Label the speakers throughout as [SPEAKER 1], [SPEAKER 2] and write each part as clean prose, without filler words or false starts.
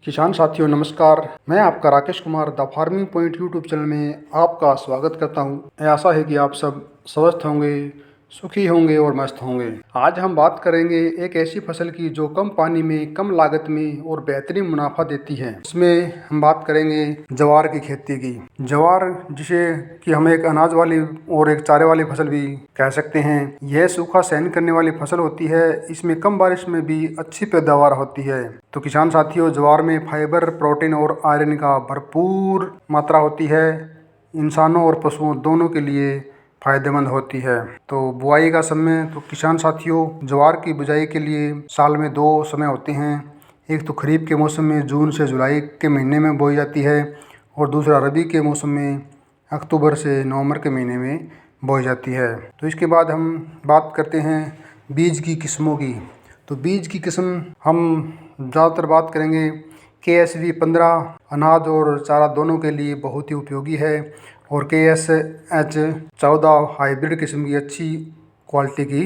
[SPEAKER 1] किसान साथियों नमस्कार। मैं आपका Rakesh Kumar the farming point YouTube channel में आपका स्वागत करता हूं। आशा है कि आप सब स्वस्थ होंगे, सुखी होंगे और मस्त होंगे। आज हम बात करेंगे एक ऐसी फसल की जो कम पानी में, कम लागत में और बेहतरीन मुनाफा देती है। इसमें हम बात करेंगे ज्वार की खेती की। ज्वार जिसे कि हम एक अनाज वाली और एक चारे वाली फसल भी कह सकते हैं। यह सूखा सहन करने वाली फसल होती है। इसमें कम बारिश में भी अच्छी पैदावार होती है। तो किसान साथियों, ज्वार में फाइबर, प्रोटीन और आयरन का भरपूर मात्रा होती है। इंसानों और पशुओं दोनों के लिए फायदेमंद होती है। तो बुआई का समय, तो किसान साथियों ज्वार की बुआई के लिए साल में 2 समय होते हैं। एक तो खरीफ के मौसम में जून से जुलाई के महीने में बोई जाती है और दूसरा रबी के मौसम में अक्टूबर से नवंबर के महीने में बोई जाती है। तो इसके बाद हम बात करते हैं बीज की किस्मों की। तो बीज की किस्म हम ज़्यादातर बात करेंगे KSV 15 अनाज और चारा दोनों के लिए बहुत ही उपयोगी है और KSH 14 हाइब्रिड किस्म की अच्छी क्वालिटी की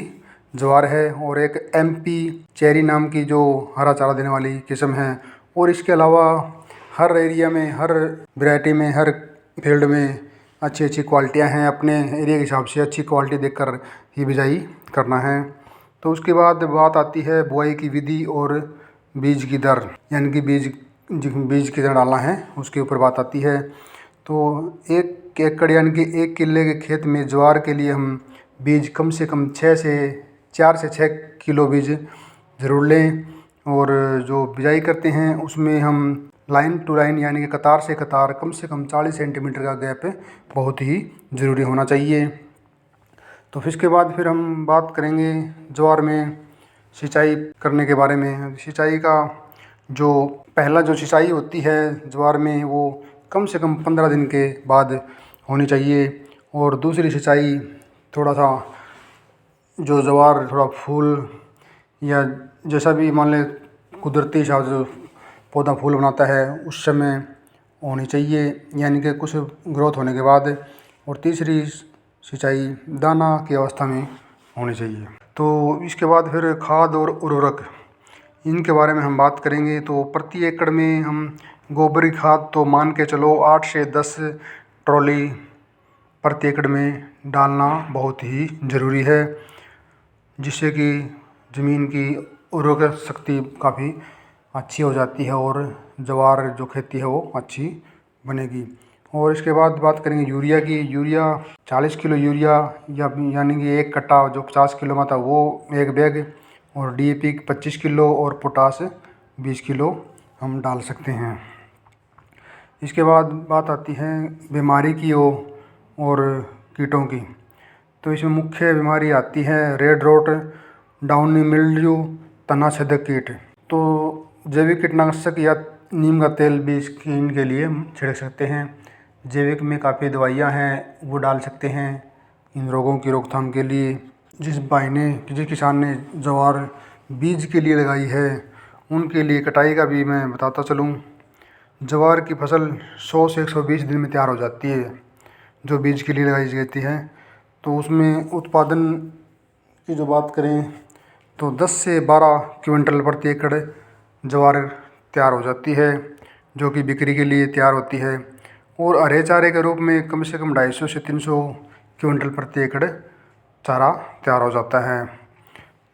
[SPEAKER 1] ज्वार है और एक MP चेरी नाम की जो हरा चारा देने वाली किस्म है। और इसके अलावा हर एरिया में, हर वैरायटी में, हर फील्ड में अच्छी अच्छी क्वालिटियाँ हैं। अपने एरिया के हिसाब से अच्छी क्वालिटी देखकर ही बिजाई करना है। तो उसके बाद बात आती है बुआई की विधि और बीज की दर, यानी कि बीज कितना डालना है उसके ऊपर बात आती है। तो 1 एकड़ यानी कि 1 किले के खेत में ज्वार के लिए हम बीज कम से कम 4 से 6 किलो बीज ज़रूर लें। और जो बिजाई करते हैं उसमें हम लाइन टू लाइन यानी कि कतार से कतार कम से कम 40 सेंटीमीटर का गैप बहुत ही ज़रूरी होना चाहिए। तो फिर इसके बाद फिर हम बात करेंगे ज्वार में सिंचाई करने के बारे में। सिंचाई का जो पहला जो सिंचाई होती है ज्वार में वो कम से कम 15 दिन के बाद होनी चाहिए। और दूसरी सिंचाई थोड़ा सा जो ज्वार थोड़ा फूल या जैसा भी मान लें कुदरती हिसाब से पौधा फूल बनाता है उस समय होनी चाहिए, यानी कि कुछ ग्रोथ होने के बाद। और तीसरी सिंचाई दाना की अवस्था में होनी चाहिए। तो इसके बाद फिर खाद और उर्वरक, इनके बारे में हम बात करेंगे। तो प्रति एकड़ में हम गोबर की खाद तो मान के चलो 8 से 10 ट्रॉली प्रति एकड़ में डालना बहुत ही ज़रूरी है, जिससे कि ज़मीन की उर्वरक शक्ति काफ़ी अच्छी हो जाती है और ज्वार जो खेती है वो अच्छी बनेगी। और इसके बाद बात करेंगे यूरिया की। यूरिया 40 किलो यूरिया यानी कि 1 कट्टा जो 50 किलो में था वो 1 बैग, और DAP 25 किलो और पोटास 20 किलो हम डाल सकते हैं। इसके बाद बात आती है बीमारी की और कीटों की। तो इसमें मुख्य बीमारी आती है रेड रोट, डाउनी मिल्ड्यू, तना छेदक कीट। तो जैविक कीटनाशक या नीम का तेल भी इनके लिए हम छिड़क सकते हैं। जैविक में काफ़ी दवाइयाँ हैं वो डाल सकते हैं इन रोगों की रोकथाम के लिए। जिस किसान ने ज्वार बीज के लिए लगाई है उनके लिए कटाई का भी मैं बताता चलूँ। ज्वार की फसल 100 से 120 दिन में तैयार हो जाती है जो बीज के लिए लगाई जाती है। तो उसमें उत्पादन की जो बात करें तो 10 से 12 क्विंटल प्रति एकड़ ज्वार तैयार हो जाती है जो कि बिक्री के लिए तैयार होती है। और हरे चारे के रूप में कम से कम 250 से 300 क्विंटल प्रति एकड़ चारा तैयार हो जाता है।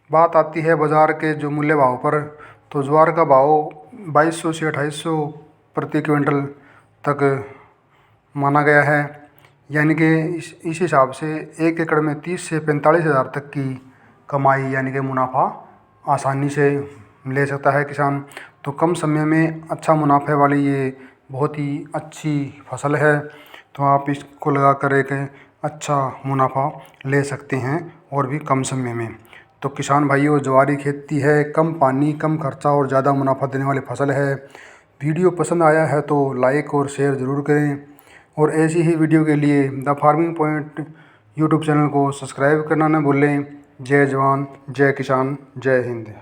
[SPEAKER 1] बात आती है बाज़ार के जो मूल्य भाव पर। तो ज्वार का भाव 2200 से 2800 प्रति क्विंटल तक माना गया है, यानी कि इस हिसाब से 1 एकड़ में 30 से 45 हज़ार तक की कमाई यानी कि मुनाफा आसानी से ले सकता है किसान। तो कम समय में अच्छा मुनाफे वाली ये बहुत ही अच्छी फसल है। तो आप इसको लगाकर एक अच्छा मुनाफा ले सकते हैं और भी कम समय में। तो किसान भाइयों, ज्वारी खेती है, कम पानी, कम खर्चा और ज़्यादा मुनाफा देने वाली फसल है। वीडियो पसंद आया है तो लाइक और शेयर ज़रूर करें और ऐसी ही वीडियो के लिए the farming point YouTube channel को सब्सक्राइब करना न भूलें। जय जवान, जय किसान, जय हिंद।